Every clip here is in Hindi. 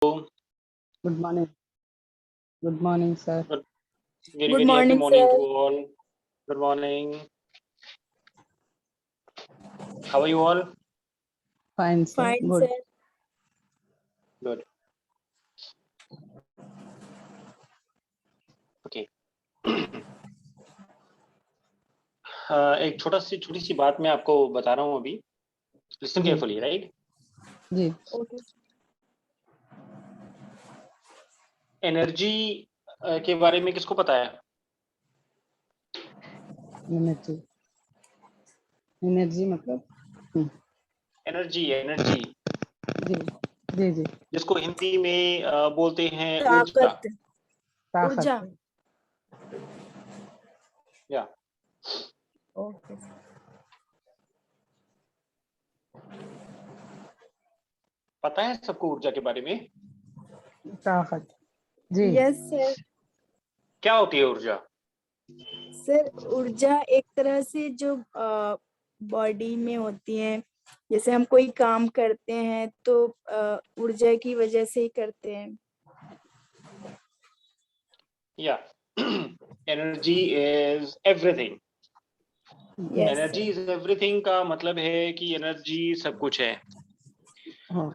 Good morning. Good morning, sir. Very, Good very happy morning, morning sir. to all. Good morning. How are you all? Fine, sir. Fine, Good. sir. Good. Okay. एक छोटी सी बात मैं आपको बता रहा हूँ अभी. Listen जी. carefully, right? जी. Okay. एनर्जी के बारे में किसको पता है? एनर्जी. एनर्जी मतलब? एनर्जी जी. जी जी. जिसको हिंदी में बोलते हैं ऊर्जा. ताकत. ऊर्जा. या. Okay. पता है सबको ऊर्जा के बारे में? ताकत. जी. Yes, sir. क्या होती है ऊर्जा? सर ऊर्जा एक तरह से जो बॉडी में होती है, जैसे हम कोई काम करते हैं तो ऊर्जा की वजह से ही करते हैं. या. Energy is everything. Yes, energy sir. Is everything का मतलब है कि एनर्जी सब कुछ है. हाँ.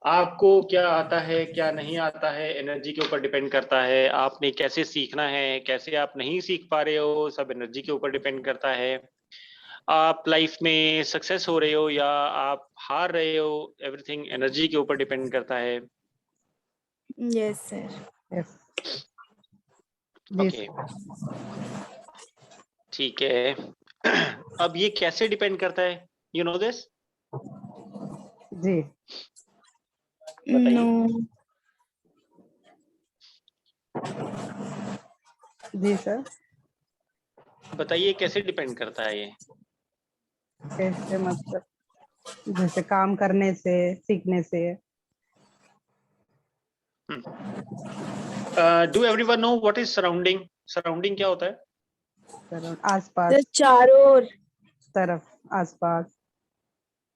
आपको क्या आता है क्या नहीं आता है एनर्जी के ऊपर डिपेंड करता है. आपने कैसे सीखना है, कैसे आप नहीं सीख पा रहे हो, सब एनर्जी के ऊपर डिपेंड करता है. आप लाइफ में सक्सेस हो रहे हो या आप हार रहे हो, एवरीथिंग एनर्जी के ऊपर डिपेंड करता है. Yes, sir. Yes. ओके. ठीक है. अब ये कैसे डिपेंड करता है, यू नो दिस? जी. बताइए. No. जी सर. बताइए कैसे डिपेंड करता है ये. कैसे मतलब जैसे काम करने से, सीखने से. Do everyone know what is surrounding? Surrounding क्या होता है? आसपास. सर चारों ओर. तरफ. आसपास.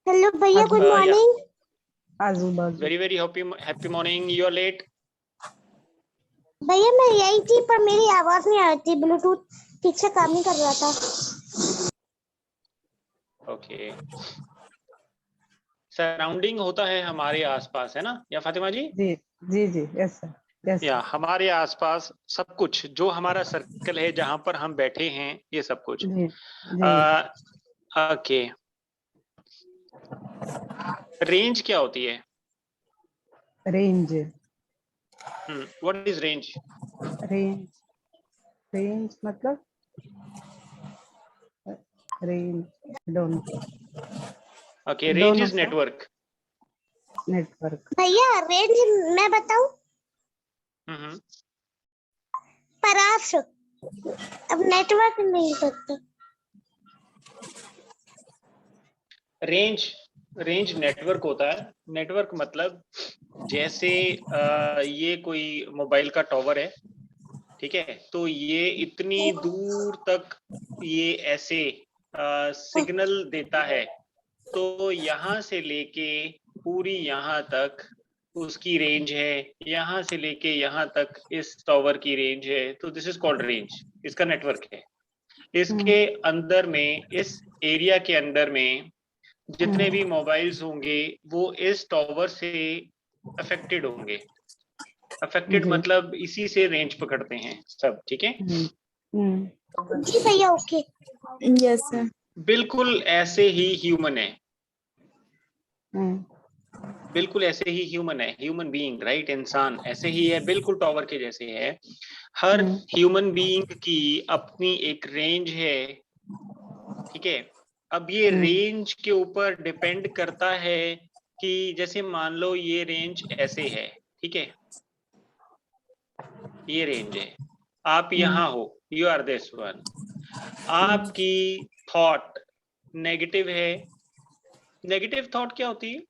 हेलो भैया, गुड मॉर्निंग. आजू बाजू. Very very happy morning. You are late. भैया मैं यही थी पर मेरी आवाज नहीं आ रही थी, ब्लूटूथ ठीक से काम नहीं कर रहा था. ओके. सराउंडिंग होता है हमारे आसपास, है ना या फातिमा जी? जी जी जी. Yes sir. यस. या हमारे आसपास सब कुछ जो हमारा सर्कल है, जहां पर हम बैठे हैं, ये सब कुछ. जी जी. ओके. रेंज क्या होती है? Range. What is range? Range. Range मतलब range. Don't. Okay. Range is network. Network. भैया रेंज मैं बताऊं? पर आप अब नेटवर्क नहीं पता. रेंज नेटवर्क होता है. नेटवर्क मतलब जैसे ये कोई मोबाइल का टावर है, ठीक है, तो ये इतनी दूर तक ये ऐसे सिग्नल देता है, तो यहाँ से लेके पूरी यहाँ तक उसकी रेंज है, यहाँ से लेके यहाँ तक इस टावर की रेंज है. तो दिस इज कॉल्ड रेंज. इसका नेटवर्क है. इसके अंदर में, इस एरिया के अंदर में जितने भी मोबाइल्स होंगे वो इस टावर से अफेक्टेड होंगे. अफेक्टेड मतलब इसी से रेंज पकड़ते हैं सब. ठीक है. जी भैया. ओके. Yes sir. बिल्कुल ऐसे ही ह्यूमन है. बिल्कुल ऐसे ही ह्यूमन है. Human being, right? इंसान ऐसे ही है, बिल्कुल टावर के जैसे है. हर ह्यूमन बीइंग की अपनी एक रेंज है. ठीक है. अब ये रेंज के ऊपर डिपेंड करता है कि जैसे मान लो ये रेंज ऐसे है, ठीक है, ये रेंज है. आप यहाँ हो, यू आर दिस वन. आपकी थॉट नेगेटिव है. नेगेटिव थॉट क्या होती है?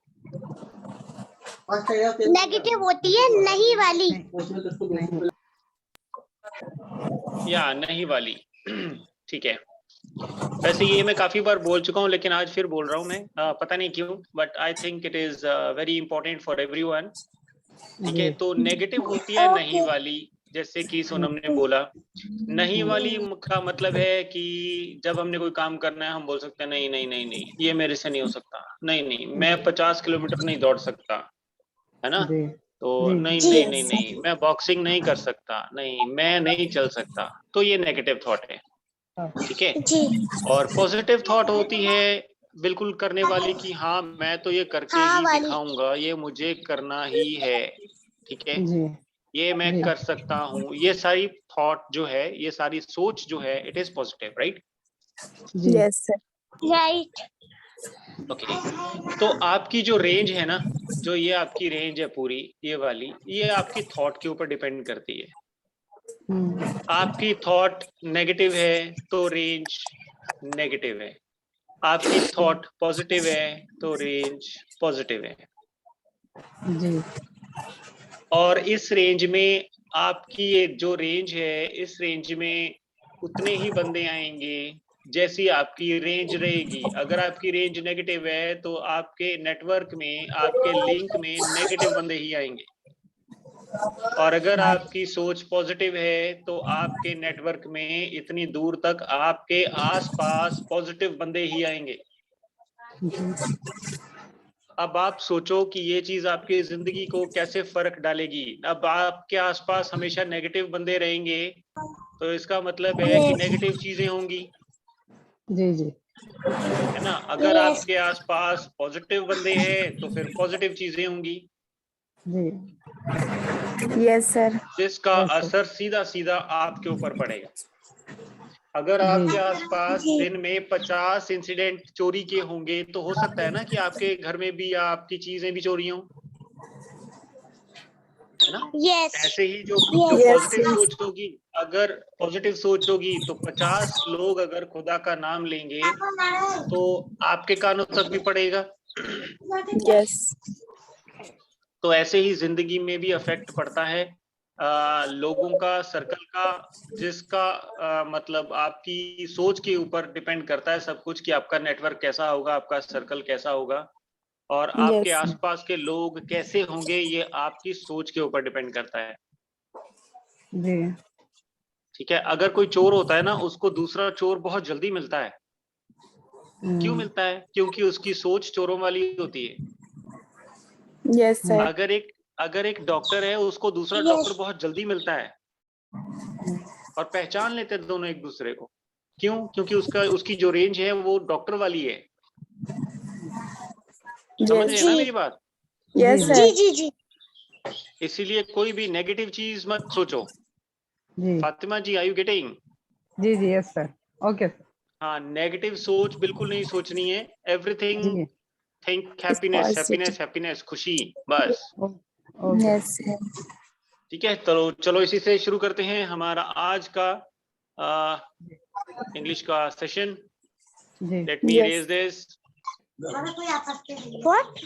नेगेटिव होती है नहीं वाली. या नहीं वाली. ठीक है. वैसे ये मैं काफी बार बोल चुका हूँ, लेकिन आज फिर बोल रहा हूँ मैं. पता नहीं क्यों, but I think it is very important for everyone. ठीक है, तो नेगेटिव होती है नहीं वाली, जैसे कि सोनम ने बोला। नहीं वाली का मतलब है कि जब हमने कोई काम करना है हम बोल सकते हैं नहीं नहीं नहीं नहीं, ये मेरे से नहीं हो सकता, नहीं नहीं मैं 50 किलोमीटर नहीं दौड़ सकता, है ना। जी तो जी नहीं जी। नहीं नहीं नहीं, मैं बॉक्सिंग नहीं कर सकता, नहीं मैं नहीं चल सकता, तो ये नेगेटिव थॉट है। ठीक है। जी और पॉजिटिव थॉट होती है बिल्कुल करने वाली की, हाँ मैं तो ये करके हाँ ही वाली। दिखाऊंगा, ये मुझे करना ही है। ठीक है, जी ये मैं जी कर सकता हूँ, ये सारी थॉट जो है, ये सारी सोच जो है, इट इज पॉजिटिव, राइट। जी यस सर। राइट। ओके, तो आपकी जो रेंज है ना, जो ये आपकी रेंज है पूरी ये वाली, ये आपकी थॉट के ऊपर डिपेंड करती है। आपकी थॉट नेगेटिव है तो रेंज नेगेटिव है, आपकी थॉट पॉजिटिव है तो रेंज पॉजिटिव है। जी और इस रेंज में आपकी ये जो रेंज है, इस रेंज में उतने ही बंदे आएंगे जैसी आपकी रेंज रहेगी। अगर आपकी रेंज नेगेटिव है तो आपके नेटवर्क में, आपके लिंक में नेगेटिव बंदे ही आएंगे। और अगर आपकी सोच पॉजिटिव है तो आपके नेटवर्क में इतनी दूर तक आपके आसपास पॉजिटिव बंदे ही आएंगे। अब आप सोचो कि ये चीज आपकी जिंदगी को कैसे फर्क डालेगी। अब आपके आसपास हमेशा नेगेटिव बंदे रहेंगे तो इसका मतलब है कि नेगेटिव चीजें होंगी, जी जी है ना। अगर यस। आपके आसपास पॉजिटिव बंदे हैं तो फिर पॉजिटिव चीजें होंगी, जी यस सर। जिसका यस सर। असर सीधा सीधा आपके ऊपर पड़ेगा। अगर जी आपके आसपास जी। दिन में 50 इंसिडेंट चोरी के होंगे तो हो सकता है ना कि आपके घर में भी या आपकी चीजें भी चोरी हों, है ना। यस। ऐसे ही जो जो Yes, पॉजिटिव yes. सोच होगी, अगर पॉजिटिव सोच होगी तो 50 लोग अगर खुदा का नाम लेंगे तो आपके कानों तक भी पड़ेगा। Yes. तो ऐसे ही जिंदगी में भी अफेक्ट पड़ता है लोगों का, सर्कल का, जिसका मतलब आपकी सोच के ऊपर डिपेंड करता है सब कुछ, कि आपका नेटवर्क कैसा होगा, आपका सर्कल कैसा होगा, और आपके Yes. आसपास के लोग कैसे होंगे, ये आपकी सोच के ऊपर डिपेंड करता है। जी ठीक है, अगर कोई चोर होता है ना, उसको दूसरा चोर बहुत जल्दी मिलता है। क्यों मिलता है? क्योंकि उसकी सोच चोरों वाली होती है। Yes, sir. अगर एक डॉक्टर है, उसको दूसरा डॉक्टर बहुत जल्दी मिलता है और पहचान लेते हैं दोनों एक दूसरे को। क्यों? क्योंकि उसकी जो रेंज है वो डॉक्टर वाली है। समझ रहे Yes. हैं ना जी। मेरी बात? Yes, जी sir. जी जी। इसीलिए कोई भी नेगेटिव चीज मत सोचो। जी Fatima ji, are you getting? जी जी यस सर। Okay sir. हाँ, नेगेटिव सोच बिल्कुल नहीं सोचनी है। एवरीथिंग जी think It's happiness, positive. Happiness, happiness, खुशी, बस। Okay Yes, sir. ठीक है, तो चलो इसी से शुरू करते हैं हमारा आज का इंग्लिश का सेशन। जी let me Yes. Erase this. What?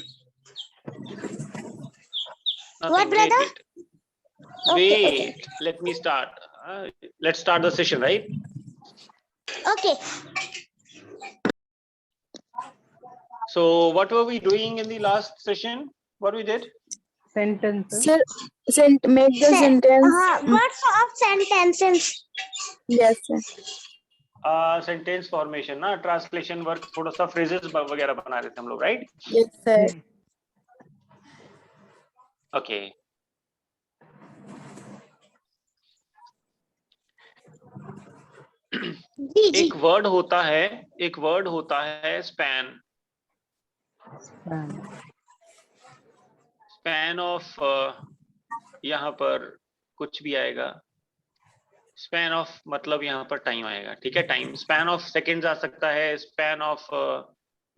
Nothing. brother? Wait. Wait. Let me start. Let's start the session, right? Okay. So, what were we doing in the last session? What we did? Sentence Sir, make the sentence. हाँ, words of sentences. Yes, sir. Sentence formation ना, ट्रांसलेशन वर्क, थोड़ा सा फ्रेजेस वगैरह बना रहे थे हम लोग, राइट? Yes, sir. ओके। जी जी। एक वर्ड होता है स्पैन। स्पैन ऑफ, यहाँ पर कुछ भी आएगा। स्पैन ऑफ मतलब यहाँ पर टाइम आएगा, ठीक है, टाइम। स्पैन ऑफ सेकेंड्स आ सकता है, स्पैन ऑफ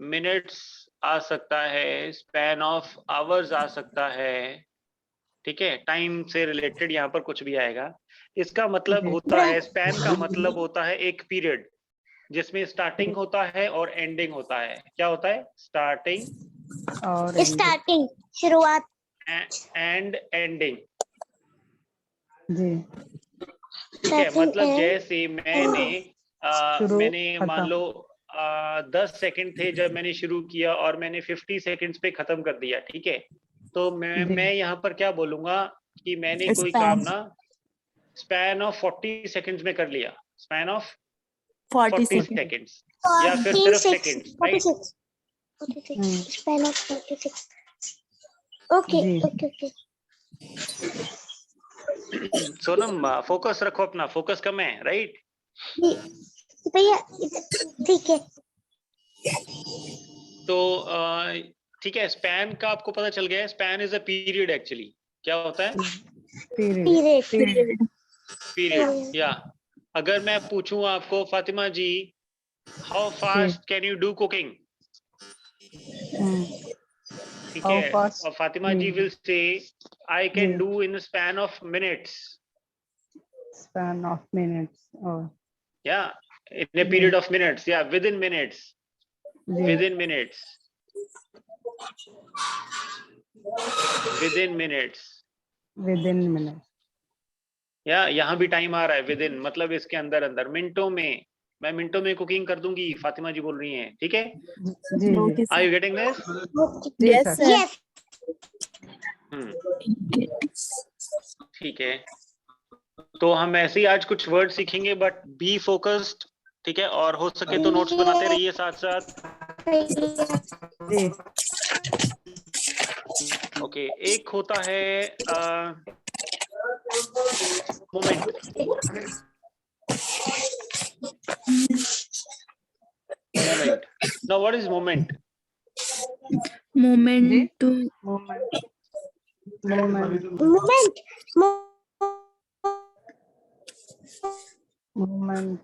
मिनट्स आ सकता है, स्पैन ऑफ आवर्स आ सकता है। ठीक है, टाइम से रिलेटेड यहाँ पर कुछ भी आएगा। इसका मतलब होता है, स्पैन का मतलब होता है एक पीरियड जिसमें स्टार्टिंग होता है और एंडिंग होता है। क्या होता है? स्टार्टिंग और स्टार्टिंग, शुरुआत। And ending. जी ठीक है, मतलब जैसे मैंने मान लो 10 सेकंड थे जब मैंने शुरू किया और मैंने 50 सेकंड्स पे खत्म कर दिया, ठीक है। तो मैं यहाँ पर क्या बोलूंगा कि मैंने कोई Span. काम ना स्पैन ऑफ 40 सेकंड्स में कर लिया, स्पैन ऑफ 40 40 seconds. सेकंड्स या फिर सिर्फ seconds, right? 46 span of 46. Okay, जी। okay, okay. सोनम फोकस रखो, अपना फोकस कम है, राइट? जी भैया ठीक है। तो ठीक है, स्पैन का आपको पता चल गया है। Span is a period actually. क्या होता है? पीरियड। पीरियड। पीरियड। या अगर मैं पूछूं आपको, Fatima ji, how fast can you do cooking? ठीक How है, fast? और Fatima ji will say I can do in span of minutes. Span of minutes. Oh, या इन a period of minutes, या within minutes, जी। within minutes, within minutes. Within minutes. या यहाँ भी टाइम आ रहा है within, मतलब इसके अंदर अंदर, मिनटों में। मैं मिनटों में कुकिंग कर दूंगी, फातिमा जी बोल रही हैं, ठीक है? जी जी। Okay, are sir. You getting this? जी Yes, सर। sir. Yes. ठीक है, तो हम ऐसे ही आज कुछ वर्ड सीखेंगे, बट बी फोकस्ड, ठीक है? और हो सके तो नोट्स बनाते रहिए साथ साथ। जी। ओके, एक होता है moment. Moment. Now what is moment? Moment to Moment. Moment. Moment. Moment.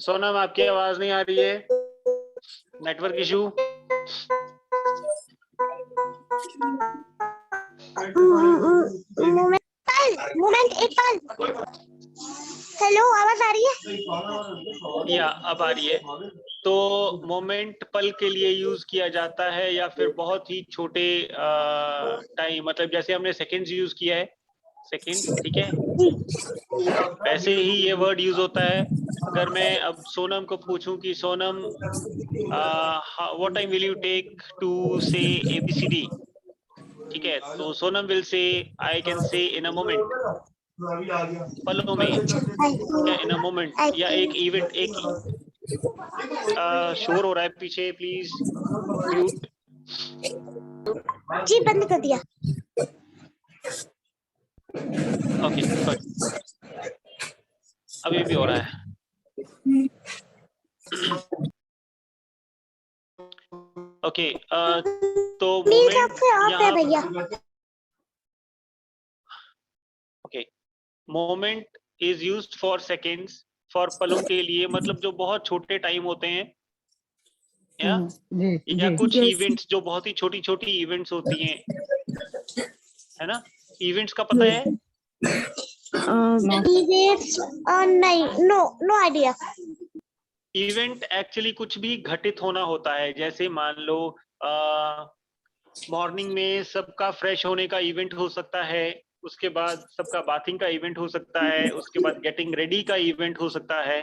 Sonam आपकी आवाज नहीं आ रही है, नेटवर्क इशू। मोमेंट एक पल। हेलो, आवाज आ रही है? या अब आ रही है। तो मोमेंट पल के लिए यूज किया जाता है, या फिर बहुत ही छोटे टाइम, मतलब जैसे हमने सेकंड्स यूज किया है, सेकंड्स, ठीक है? वैसे ही ये वर्ड यूज होता है। अगर मैं अब सोनम को पूछूं कि Sonam, what time will you take to say ABCD, ठीक है? तो Sonam will say I can say in a moment, पलों में, या इन अ मोमेंट, या एक इवेंट, एक शोर हो रहा है पीछे, प्लीज म्यूट। जी बंद कर दिया। ओके गुड, अभी भी हो रहा है। ओके, तो मीट मोमेंट आपसे ऑफ है भैया। Okay, moment is used for seconds, for पलों के लिए, मतलब जो बहुत छोटे टाइम होते हैं, या जी या जी। कुछ Yes. इवेंट्स जो बहुत ही छोटी छोटी इवेंट्स होती हैं, है ना? इवेंट्स का पता है? Events नहीं, नो आइडिया। इवेंट एक्चुअली कुछ भी घटित होना होता है। जैसे मान लो मॉर्निंग में सबका फ्रेश होने का इवेंट हो सकता है, उसके बाद सबका बाथिंग का इवेंट हो सकता है, उसके बाद गेटिंग रेडी का इवेंट हो सकता है।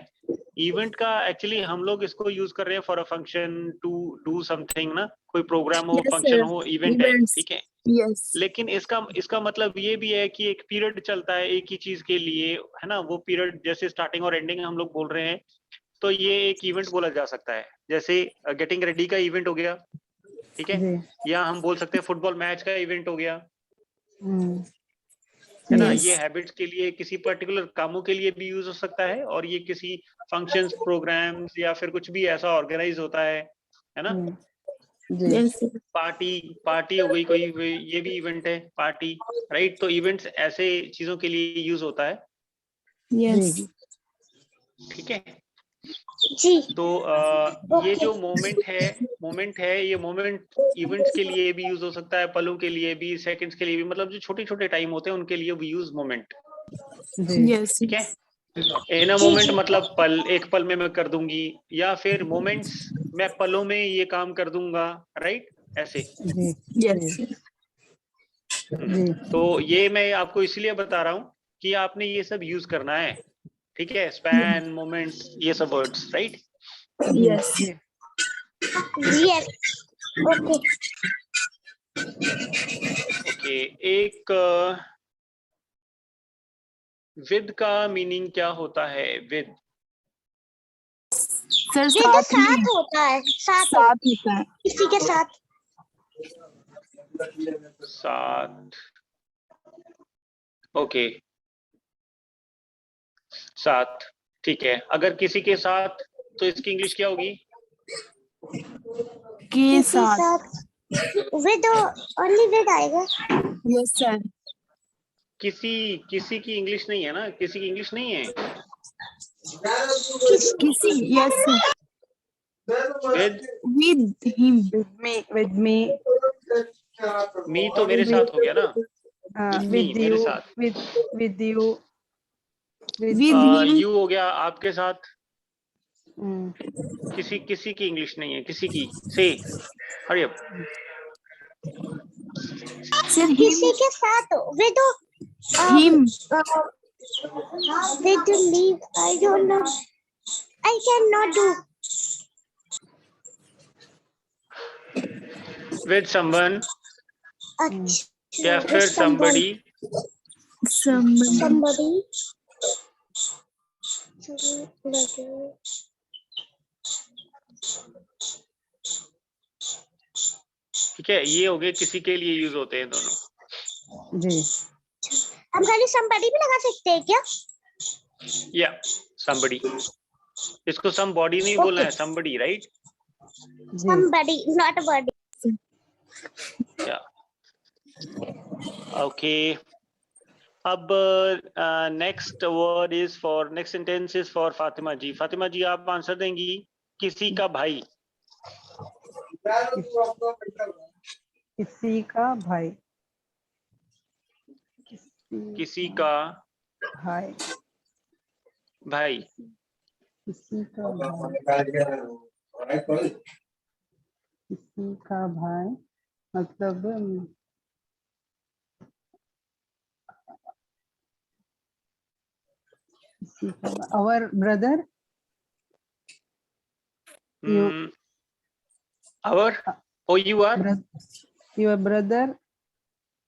इवेंट का एक्चुअली हम लोग इसको यूज कर रहे हैं for a function, to do something ना, कोई प्रोग्राम हो, Yes, फंक्शन sir. हो, इवेंट है, Events. ठीक है? Yes. लेकिन इसका मतलब ये भी है कि एक पीरियड चलता है एक ही चीज के लिए, है ना? वो पीरियड जैसे स्टार्टिंग और एंडिंग हम लोग बोल रहे हैं, तो ये एक इवेंट बोला जा सकता है। जैसे गेटिंग रेडी का इवेंट हो गया, ठीक है? जी। या हम बोल सकते हैं फुटबॉल मैच का इवेंट हो गया, हम्म, है ना? Yes. ये हैबिट्स के लिए, किसी पर्टिकुलर कामों के लिए भी यूज हो सकता है, और ये किसी फंक्शंस, प्रोग्राम्स, या फिर कुछ भी ऐसा ऑर्गेनाइज होता है ना? जी। Yes, sir. पार्टी हो गई कोई, ये भी इवेंट है, पार्टी, राइट? तो इवेंट्स ऐसे चीजों के लिए यूज होता है, Yes. जी ठीक है? जी तो ये जो मोमेंट है, ये मोमेंट इवेंट्स के लिए भी यूज हो सकता है, पलों के लिए भी, सेकंड्स के लिए भी, मतलब जो छोटे छोटे टाइम होते हैं उनके लिए भी यूज मोमेंट, जी। Yes. ठीक है? इन अ जी, मोमेंट जी। मतलब पल, एक पल में मैं कर दूंगी, या फिर मोमेंट्स, मैं पलों में ये काम कर दूंगा, राइट? ऐसे। जी Yes. जी जी। तो ये मैं आपको इसलिए बता रहा हूँ कि आपने ये सब यूज करना है, ठीक है? स्पैन, मोमेंट, ये सब वर्ड्स, राइट? Yes. जी Yes. ओके ओके, एक विद का मीनिंग क्या होता है? विद सर ये तो साथ में, साथ होता है, साथ साथ होता है। किसी के साथ। साथ, ओके, साथ, ठीक है। अगर किसी के साथ तो इसकी इंग्लिश क्या होगी? के किसी साथ। साथ विद, ओनली विद आएगा। Yes sir. किसी की इंग्लिश नहीं है ना, किसी की इंग्लिश नहीं है। किसी, yes sir. With with him. with me, मी तो मेरे साथ हो गया ना, with me, मेरे you, साथ। with you, with with him. You हो गया आपके साथ। mm, किसी की इंग्लिश नहीं है, किसी की। से हरी अप। सर किसी के साथ with, him. With leave, I don't no, I can not do. With someone अच्छा, या फिर somebody। somebody, ठीक है, ये हो गए किसी के लिए यूज होते हैं दोनों। जी, हम खाली somebody भी लगा सकते हैं क्या? या somebody, इसको somebody नहीं बोलना है, somebody, राइट? जी, Somebody, not a body. या ओके। अब next word is for, next sentence is for Fatima ji. Fatima ji आप आंसर देंगी। किसी का भाई। किसी का भाई, किसी का भाई, भाई। किसी का भाई, किसी का भाई मतलब किसी का our brother, you, our, oh you are, your brother,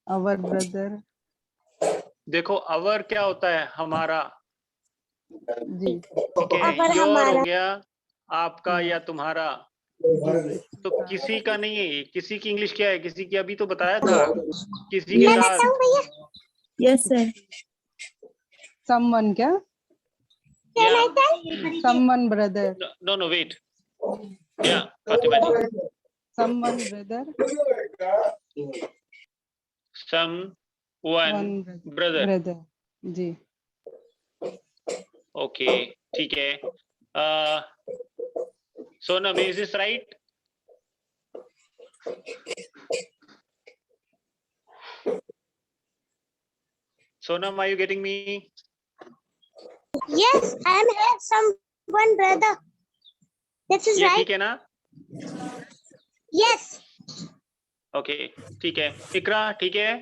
our brother, देखो our क्या होता है? हमारा, जी, ठीक है। अगर योर हो हमारा, गया आपका या तुम्हारा। जी, तो किसी का नहीं है ये। किसी की इंग्लिश क्या है? किसी की अभी तो बताया था, किसी के मैं साथ। बताऊं भैया? Yes sir. someone क्या? Can या I tell? someone brother, no no wait, या Fatima ji, someone brother, someone one brother. brother, जी, ओके, ठीक है। Sonam, is this right? Sonam, are you getting me? Yes, I am here. Someone brother. This is ये right. ठीक है ना? Yes. ओके, ठीक है। इकरा ठीक है?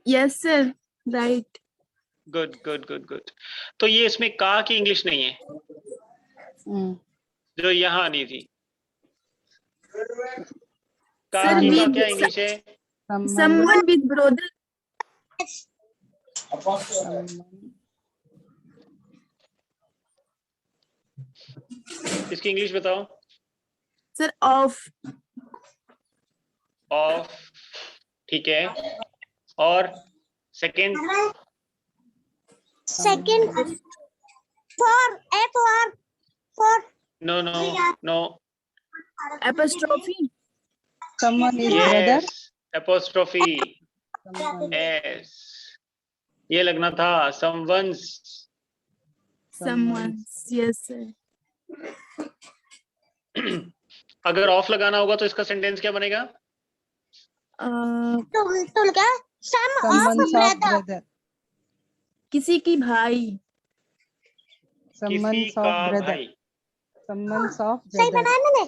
Yes sir, right. Good good good good. तो ये इसमें का की इंग्लिश नहीं है जो यहाँ आनी थी। का सर की का विद, क्या इंग्लिश है? Someone with brother. इसकी इंग्लिश बताओ। Sir of. ऑफ, ठीक है। और second? Second, for, for. No no no. Apostrophe. someone is brother, yes, apostrophe, someone, yes, ये लगना था समवंस। Someone, yes sir. अगर ऑफ लगाना होगा तो इसका सेंटेंस क्या बनेगा? तुल क्या? Some of someone's of brother. brother, किसी की भाई। किसी someone's का of brother, भाई। someone's of सही brother, बनाया मैंने?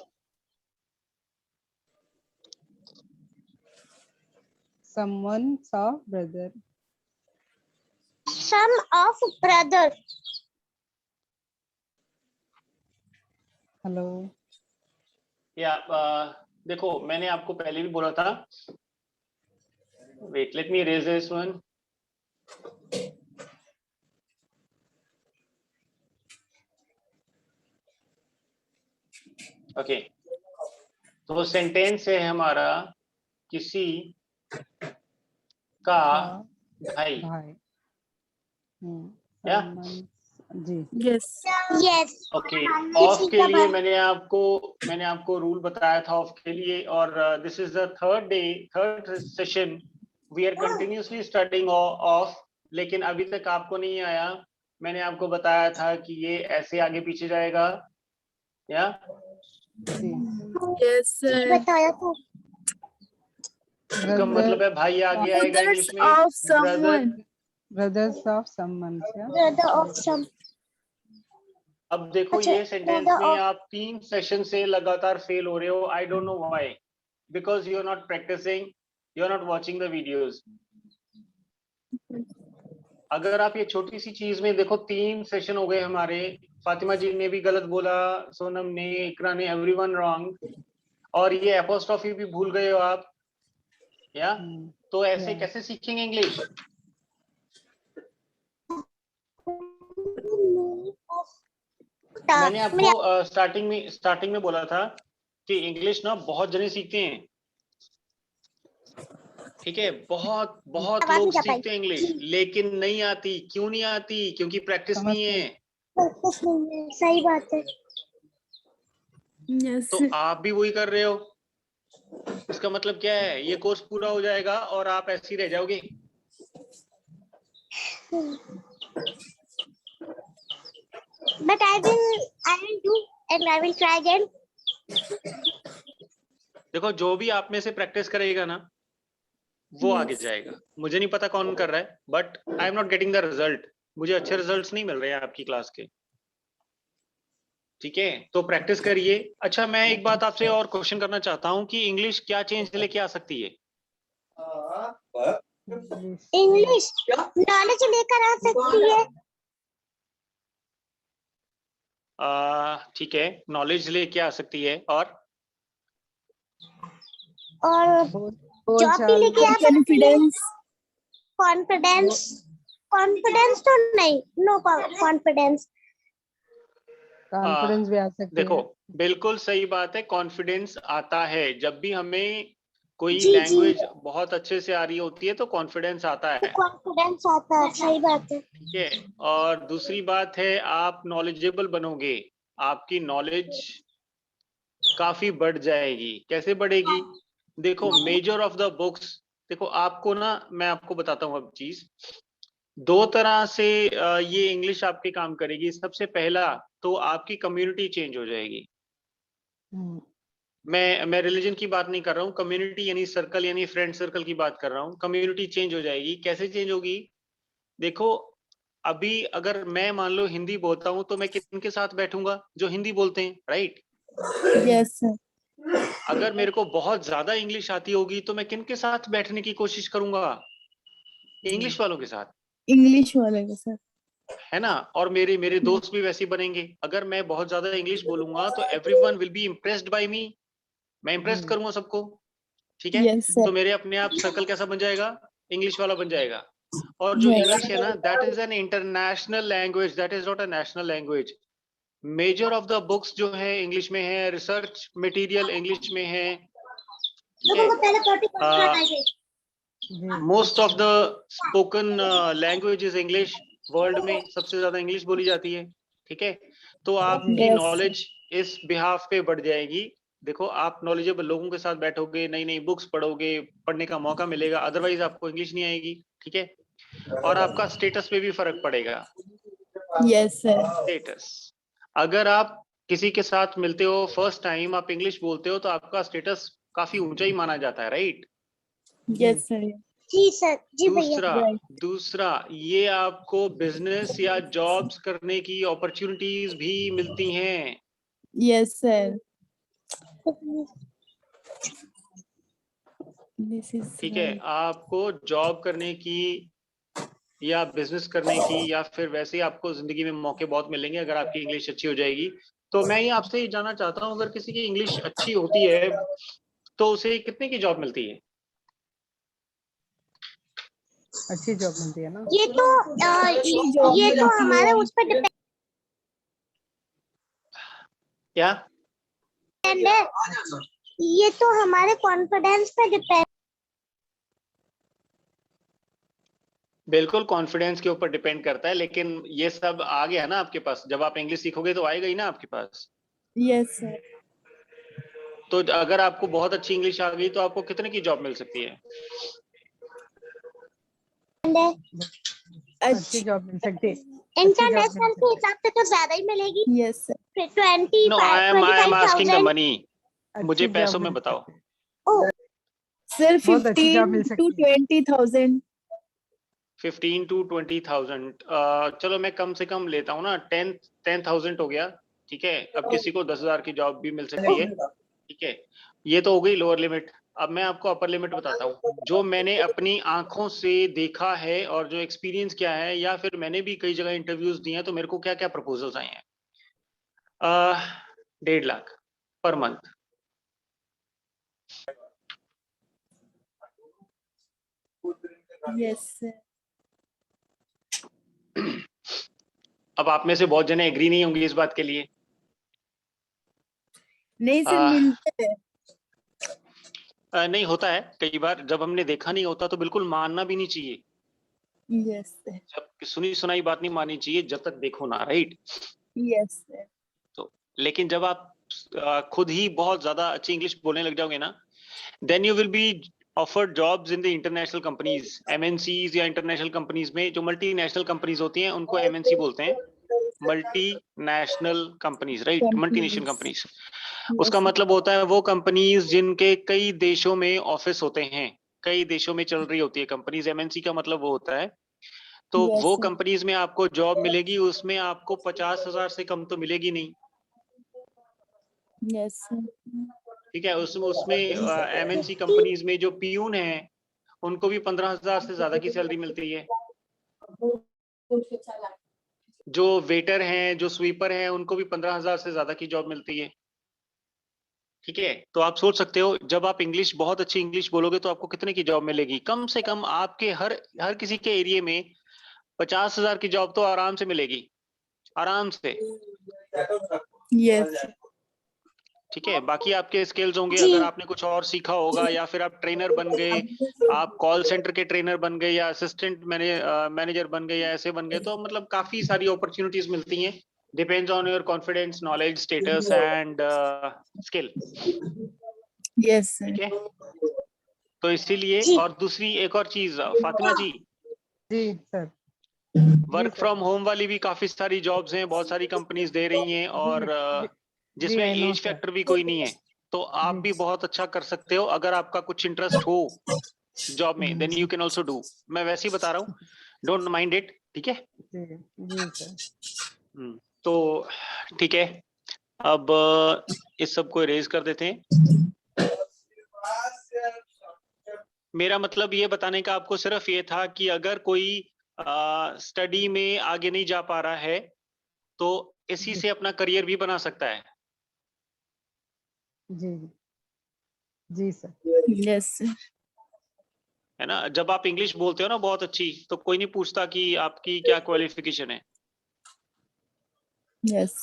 someone's of brother, Some of brother. hello, या देखो मैंने आपको पहले भी बोला था, wait let me raise this one. Okay, तो सेंटेंस है हमारा किसी का भाई, भाई। या जी। Yes yes okay. ऑफ के लिए मैंने आपको रूल बताया था ऑफ के लिए, और this is the third session we are continuously studying of, लेकिन अभी तक आपको नहीं आया। मैंने आपको बताया था कि ये ऐसे आगे पीछे जाएगा, या यस सर। बताया था। इसका मतलब है भाई आगे आएगा इंग्लिश में, of brother. Someone. Brothers of someone. Brother of some. अब देखो अच्छा, ये सेंटेंस brother में of- आप 3 सेशन से लगातार फेल हो रहे हो। I don't know why, because you are not practising, you are not watching the videos. अगर आप ये छोटी सी चीज में देखो, 3 सेशन हो गए हमारे। फातिमा जी ने भी गलत बोला, सोनम ने, इकरा ने, एवरीवन रॉन्ग, और ये एपोस्ट्रोफी भी भूल गए हो आप, या तो ऐसे कैसे सीखेंगे इंग्लिश? मैंने आपको स्टार्टिंग में बोला था कि इंग्लिश ना बहुत जने सीखते हैं, ठीक है, बहुत बहुत आवाज लोग नहीं जा पाई। सीखते हैं इंग्लिश, लेकिन नहीं आती। क्यों नहीं आती? क्योंकि प्रैक्टिस नहीं है। कुछ नहीं है, सही बात है। यस तो आप भी वही कर रहे हो। इसका मतलब क्या है? ये कोर्स पूरा हो जाएगा और आप ऐसे ही रह जाओगे। But I will do and I will try again. देखो जो भी आप में से प्रैक्टिस करेगा ना, वो आगे जाएगा। मुझे नहीं पता कौन कर रहा है, but I am not getting the result. मुझे अच्छे रिजल्ट्स नहीं मिल रहे हैं आपकी क्लास के, ठीक है? तो प्रैक्टिस करिए। अच्छा, मैं एक बात आपसे और क्वेश्चन करना चाहता हूँ कि इंग्लिश क्या चेंज लेके आ सकती है? इंग्लिश नॉलेज लेकर आ सकती है। ठीक है, नॉलेज लेके आ सकती है, और जॉब भी लेके आ सकती है। कॉन्फिडेंस, कॉन्फिडेंस तो नहीं, नो कॉन्फिडेंस। कॉन्फिडेंस भी आ सकती देखो है। बिल्कुल सही बात है, कॉन्फिडेंस आता है। जब भी हमें कोई जी, लैंग्वेज बहुत अच्छे से आ रही होती है तो कॉन्फिडेंस आता है, कॉन्फिडेंस आता है, सही बात है। ठीक है? और दूसरी बात है, आप नॉलेजेबल बनोगे, आपकी नॉलेज काफी बढ़ जाएगी। कैसे बढ़ेगी? देखो मेजर ऑफ द बुक्स, देखो आपको ना, मैं आपको बताता हूँ अब चीज। 2 तरह से ये इंग्लिश आपके काम करेगी। सबसे पहला तो आपकी कम्युनिटी चेंज हो जाएगी। मैं रिलीजन की बात नहीं कर रहा हूँ, कम्युनिटी यानी सर्कल, यानी फ्रेंड सर्कल की बात कर रहा हूँ। कम्युनिटी चेंज हो जाएगी। कैसे चेंज होगी? देखो अभी अगर मैं मान लो हिंदी बोलता हूँ तो मैं किनके साथ बैठूंगा? जो हिंदी बोलते हैं, राइट? Yes sir. अगर मेरे को बहुत ज्यादा इंग्लिश आती होगी तो मैं किनके साथ बैठने की कोशिश करूंगा? इंग्लिश वालों के साथ, इंग्लिश वाले के सर। है ना? और मेरे मेरे दोस्त भी वैसे बनेंगे। अगर मैं बहुत ज्यादा इंग्लिश बोलूंगा तो everyone will be impressed by me, मैं इम्प्रेस करूंगा सबको, ठीक है? Yes sir. तो मेरे अपने आप सर्कल कैसा बन जाएगा? इंग्लिश वाला बन जाएगा। और जो इंग्लिश है ना, that is an international language, that is not a national language. Measure of the books जो है इंग्लिश में है, रिसर्च मटेरियल इंग्लिश में है, most of the spoken language is English. World में सबसे ज्यादा इंग्लिश बोली जाती है, ठीक है? तो आपकी Yes. नॉलेज इस बिहाफ पे बढ़ जाएगी। देखो आप नॉलेजेबल लोगों के साथ बैठोगे, नई नई बुक्स पढ़ोगे, पढ़ने का मौका मिलेगा, अदरवाइज आपको इंग्लिश नहीं आएगी, ठीक है? और आपका स्टेटस पे भी फर्क पड़ेगा। Yes sir. स्टेटस, अगर आप किसी के साथ मिलते हो, फर्स्ट टाइम आप इंग्लिश बोलते हो तो आपका स्टेटस काफी ऊंचा ही माना जाता है, राइट? Yes sir. जी सर, जी भैया। दूसरा ये आपको बिजनेस या जॉब्स करने की अपॉर्चुनिटीज भी मिलती हैं। Yes sir. ठीक है, आपको जॉब करने की या बिजनेस करने की या फिर वैसे ही आपको जिंदगी में मौके बहुत मिलेंगे अगर आपकी इंग्लिश अच्छी हो जाएगी। तो मैं ये आपसे ये जानना चाहता हूँ, अगर किसी की इंग्लिश अच्छी होती है तो उसे कितने की जॉब मिलती है? अच्छी जॉब मिलती है ना। ये तो जॉब ये तो मिलती हमारे है। उस पर डिपेंड क्या? है, ये तो हमारे कॉन्फिडेंस पे डिपेंड। बिल्कुल कॉन्फिडेंस के ऊपर डिपेंड करता है, लेकिन ये सब आ गया ना आपके पास, जब आप इंग्लिश सीखोगे तो आएगा ही ना आपके पास। Yes sir. तो अगर आपको बहुत अच्छी इंग्लिश आ गई तो आपको कितने की जॉब मिल सकती है? अच्छी जॉब मिल सकती है। इंटरनेशनल के हिसाब से तो ज्यादा ही मिलेगी। Yes sir. 25 no, I am asking the 25,000। Money. मुझे अच्छी पैसों जॉब में मिल बताओ। सकती है। ओह, सर बहुत अच्छी जॉब 15 मिल to सकती है। 20,000। 15 to 20,000। चलो मैं कम से कम लेता हूँ ना, 10,000 हो गया। ठीक है, अब किसी को 10,000 की जॉब भी मिल सकती है। ठीक है, ये तो हो गई लोअर लिमिट। अब मैं आपको अपर लिमिट बताता हूँ, जो मैंने अपनी आंखों से देखा है और जो एक्सपीरियंस किया है, या फिर मैंने भी कई जगह इंटरव्यूज दिए हैं, तो मेरे को क्या क्या प्रपोजल्स आए हैं। 1.5 lakh per month. Yes sir. अब आप में से बहुत जने एग्री नहीं होंगे इस बात के लिए। नहीं सर, आ, मिलते हैं। नहीं होता है, कई बार जब हमने देखा नहीं होता तो बिल्कुल मानना भी नहीं चाहिए। Yes sir. जब सुनी सुनाई बात नहीं माननी चाहिए जब तक देखो ना, राइट। Yes sir. तो लेकिन जब आप खुद ही बहुत ज्यादा अच्छी इंग्लिश बोलने लग जाओगे ना, then you will be offered jobs in the international companies, MNCs या इंटरनेशनल कंपनीज में। जो मल्टीनेशनल कंपनीज होती हैं उनको एमएनसी बोलते हैं, multinational companies, right, multinational companies. उसका मतलब होता है वो कंपनीज जिनके कई देशों में ऑफिस होते हैं, कई देशों में चल रही होती है कंपनीज। एमएनसी का मतलब वो होता है। तो यस वो सर। कंपनीज में आपको जॉब मिलेगी, उसमें आपको 50,000 से कम तो मिलेगी नहीं। Yes sir. ठीक है, उसमें एमएनसी कंपनीज में जो पियून है उनको भी 15,000 से ज्यादा की सैलरी मिलती है। जो वेटर हैं, जो स्वीपर हैं, उनको भी 15,000 से ज्यादा की जॉब मिलती है। ठीक है, तो आप सोच सकते हो जब आप इंग्लिश, बहुत अच्छी इंग्लिश बोलोगे तो आपको कितने की जॉब मिलेगी। कम से कम आपके हर हर किसी के एरिया में 50,000 की जॉब तो आराम से मिलेगी, आराम से। यस। ठीक है, बाकी आपके स्किल्स होंगे, जी। अगर आपने कुछ और सीखा होगा या फिर आप ट्रेनर बन गए, आप कॉल सेंटर के ट्रेनर बन गए या असिस्टेंट मैनेजर बन गए या ऐसे बन गए, तो मतलब काफी सारी अपॉर्चुनिटीज मिलती हैं। Depends on your confidence, knowledge, status and skill. Yes sir. ठीक है, तो इसीलिए। जी। और दूसरी एक और चीज फातिमा जी, जी सर। जी वर्क सर। फ्रॉम होम वाली भी काफी सारी जॉब्स हैं, बहुत सारी कंपनीज दे रही हैं, और जी जी जिसमें I know age sir. Factor भी कोई नहीं है। तो आप जी भी बहुत अच्छा कर सकते हो अगर आपका कुछ इंटरेस्ट हो जॉब में, then you can also do. मैं वैसे ही बता रहा हूँ, डोंट माइंड इट। ठीक है। जी जी सर। तो ठीक है, अब इस सब को इरेज कर देते हैं। मेरा मतलब ये बताने का आपको सिर्फ ये था कि अगर कोई स्टडी में आगे नहीं जा पा रहा है तो इसी से अपना करियर भी बना सकता है। जी जी सर। Yes sir. है ना, जब आप इंग्लिश बोलते हो ना बहुत अच्छी, तो कोई नहीं पूछता कि आपकी क्या क्वालिफिकेशन है। यस।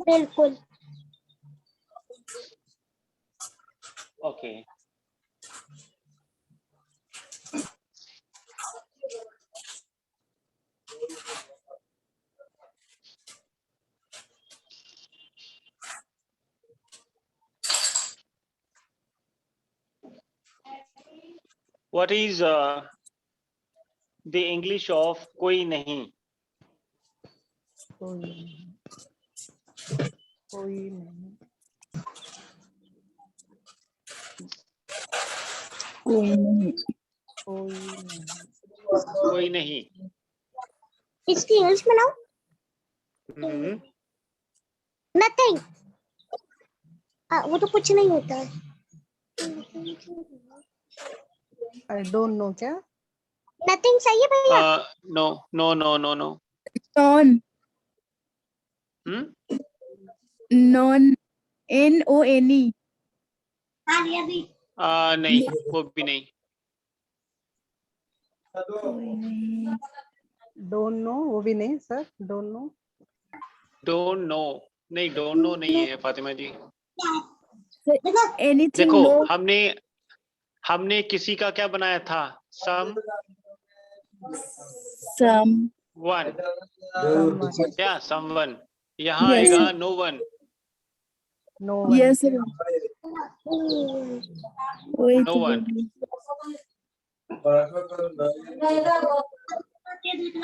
बिल्कुल। Okay. What is the English of कोई नहीं? कोई नहीं, कोई नहीं। कोई नहीं। कोई नहीं। कोई नहीं। इसकी इंग्लिश में नाउ हम्म, नथिंग। वो तो कुछ नहीं होता है। आई डोंट नो क्या। नथिंग सही है भैया। No no no no no. None. None, NONE। नहीं, वो भी नहीं। डोंट नो, वो भी नहीं sir, don't know. Don't know नहीं, डोंट नो नहीं है फातिमा जी। एनीथिंग देखो, नो। हमने किसी का क्या बनाया था? Some some. वन Someone, या समवन। यहाँ Yes. आएगा no one. no one. Yes sir, वही No तो one. बोल रही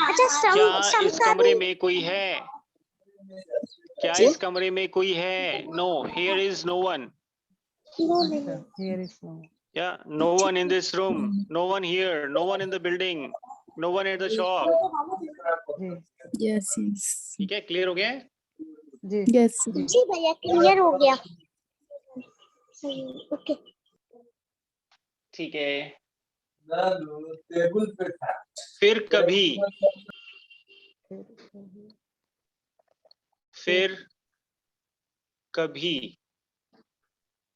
अच्छा क्या सम इस का कमरे भी में कोई है? क्या जी? इस कमरे में कोई है? No, here is no one. अच्छा, here is no. या no one in this room, no one here, no one in the building, no one at the shop. जी यस यस ठीक है, क्लियर हो गया है? जी यस। जी। जी भैया क्लियर हो गया। ओके ठीक है। फिर कभी, फिर कभी,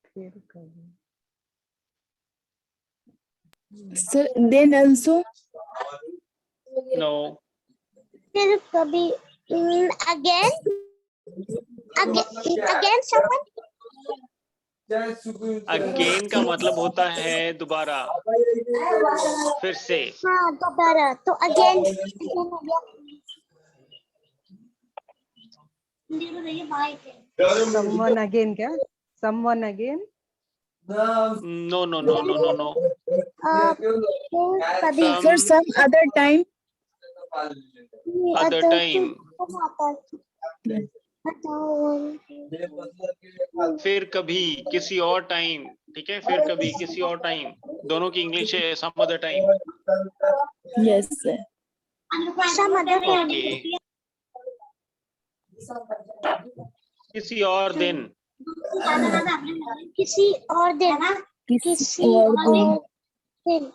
फिर कभी। Sir then also. नो, फिर कभी अगेन अगेन समवन। अगेन का मतलब होता है दोबारा, फिर से। हाँ दोबारा, तो अगेन हो गया। Someone again क्या? Someone again. No no no no no no. कभी sir some other time. Other time. फिर कभी किसी और टाइम। ठीक है, फिर कभी किसी और टाइम, दोनों की इंग्लिश है some other time. Yes sir. Some other time. Okay, किसी और दिन। किसी और दिन। किसी और दिन। दिन।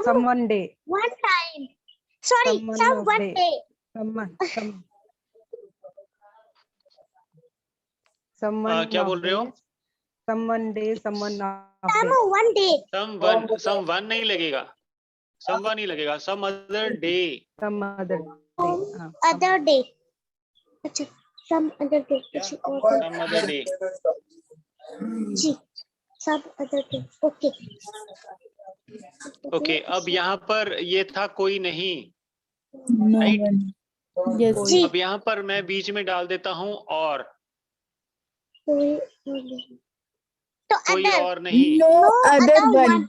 Someone day. One time. Sorry, Someone one day. day. Someone क्या of बोल रहे हो? days. Someone day, someone of day. One day. Someone नहीं लगेगा, सम वन नहीं लगेगा, some other day. Some other day. हाँ, Other day. अच्छा, some other day. किसी और दिन। Some other day. जी, some other day. Okay. Okay, अब यहाँ पर ये था कोई नहीं, नो राइट? वन। यस कोई अब यहाँ पर मैं बीच में डाल देता हूँ और, कोई और नहीं। तो कोई other. और नहीं। No No other other one. one.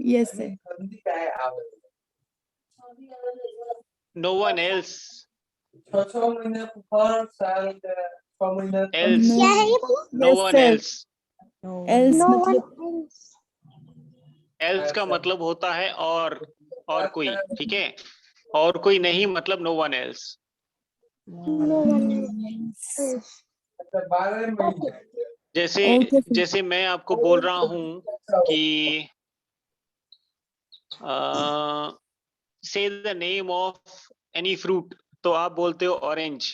Yes sir. No one else. No. क्या है ये बोलो? No yes one sir. Else. no else No one मतलब else. एल्स का मतलब होता है और कोई। ठीक है, और कोई नहीं मतलब no one else. No one else. Okay. जैसे ओके सर। जैसे मैं आपको बोल रहा हूँ कि say the name of any fruit, तो आप बोलते हो ऑरेंज।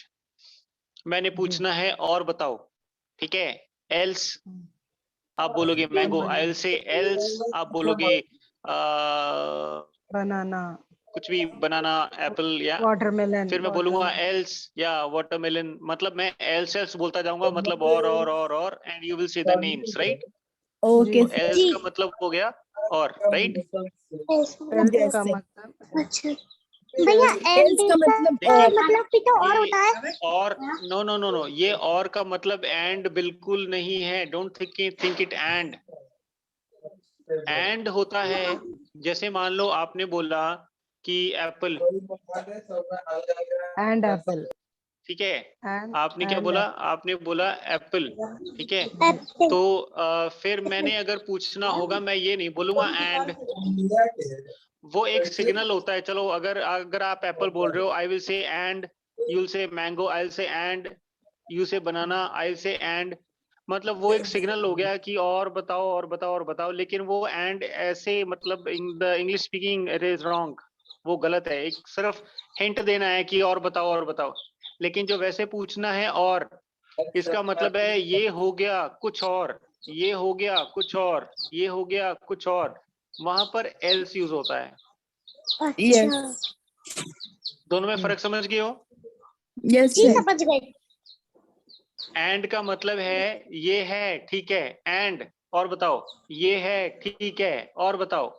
मैंने पूछना है और बताओ, ठीक है? एल्स आप बोलोगे mango, I will say else आप बोलोगे banana, कुछ भी, बनाना, एप्पल, या watermelon, फिर मैं बोलूंगा एल्स या वाटरमेलन। मतलब मैं एल्स एल्स बोलता जाऊंगा, मतलब और and you will say the names, right? Okay तो सर। एल्स का मतलब हो गया और, राइट? Else. else Yes, का sir. मतलब अच्छा भैया एल्स का मतलब और। मतलब कि तो और होता है। ये और, नो नो नो नो, ये और का मतलब एंड बिल्कुल नहीं है। डोंट थिंक इट एंड होता है। जैसे मान लो आपने बोला कि एप्पल, and apple ठीक है? and आपने क्या and बोला? apple. आपने बोला एप्पल, ठीक है? एप्पल। तो फिर मैंने अगर पूछना होगा, मैं ये नहीं बोलूंगा एंड, वो एक सिग्नल होता है। चलो, अगर अगर आप एप्पल बोल रहे हो, I will say and, you will say mango, I will say and, you से बनाना, आई विल से एंड। मतलब वो एक सिग्नल हो गया कि और बताओ और बताओ और बताओ, लेकिन वो एंड ऐसे, मतलब in the English speaking it is wrong, वो गलत है। एक सिर्फ हिंट देना है कि और बताओ और बताओ, लेकिन जो वैसे पूछना है और, इसका मतलब है ये हो गया कुछ और, ये हो गया कुछ और, ये हो गया कुछ और, वहां पर एल्स यूज होता है। अच्छा दोनों में फर्क समझ गए हो? यस जी सर। समझ गए। एंड का मतलब है ये है ठीक है, एंड और बताओ, ये है ठीक है और बताओ,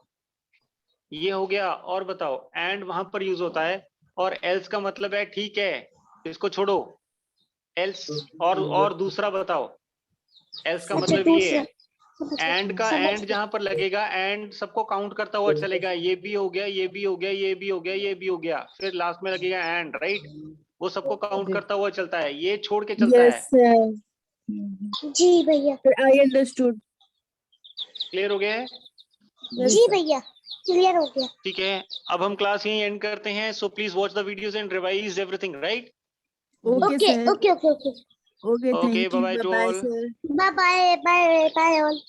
ये हो गया और बताओ, एंड वहां पर यूज होता है। और एल्स का मतलब है ठीक है, इसको छोड़ो, एल्स और दूसरा बताओ, एल्स का अच्छा मतलब ये दूसरा है। एंड का समझ एंड जहां पर लगेगा, एंड सबको काउंट करता हुआ चलेगा, ये भी हो गया, ये भी हो गया, ये भी हो गया, ये भी हो गया, फिर लास्ट में लगेगा एंड, राइट? वो सबको काउंट करता हुआ चलता है, ये छोड़ के चलता यस है। सर। जी भैया। I understood. क्लियर हो गया है? जी भैया क्लियर हो गया। ठीक है, अब हम क्लास यहीं एंड करते हैं। So please watch the videos and revise everything, right? Okay okay सर। Okay okay okay okay, okay, thank you, bye bye to bye all. Sir. Bye bye bye bye all.